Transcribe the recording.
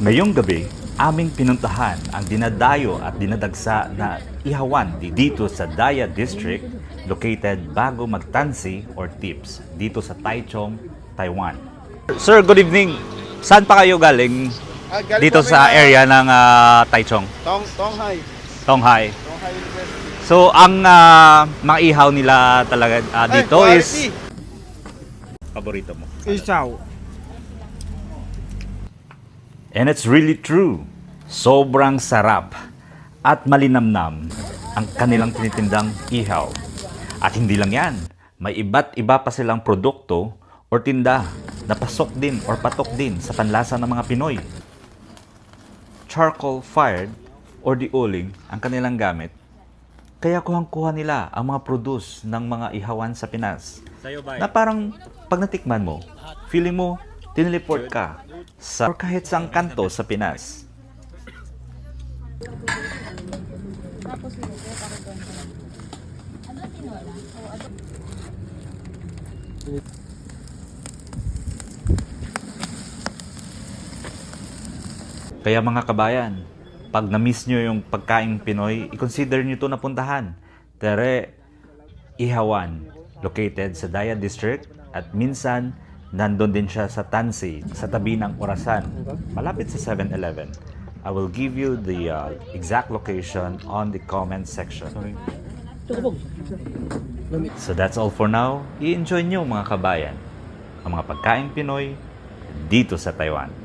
Ngayong gabi, aming pinuntahan ang dinadayo at dinadagsa na ihawan dito sa Daya District located bago magtansi or tips dito sa Taichung, Taiwan. Sir, good evening. Saan pa kayo galing Galing dito kami sa na area ng Taichung? Tonghai. Tonghai. Tonghai University. So, ang mga ihaw nila talaga dito is paborito mo. Isaw. And it's really true. Sobrang sarap at malinamnam ang kanilang tinitindang ihaw. At hindi lang yan, may iba't iba pa silang produkto o tinda na pasok din or patok din sa panlasa ng mga Pinoy. Charcoal fired or the uling ang kanilang gamit. Kaya kuhang-kuha nila ang mga produce ng mga ihawan sa Pinas. Na parang pag natikman mo, feeling mo, tinileport ka sa or kahit saang kanto sa Pinas. Tapos yun, kaya parang doon ka lang. Ano tinola? O ano? Kaya mga kabayan, pag na-miss nyo yung pagkain Pinoy, i-consider nyo ito na puntahan. Tere, Ihawan, located sa Daya District at minsan nandun din siya sa Tansi, sa tabi ng Orasan, malapit sa 7-Eleven. I will give you the exact location on the comment section. So that's all for now. I-enjoy nyo mga kabayan ang mga pagkain Pinoy dito sa Taiwan.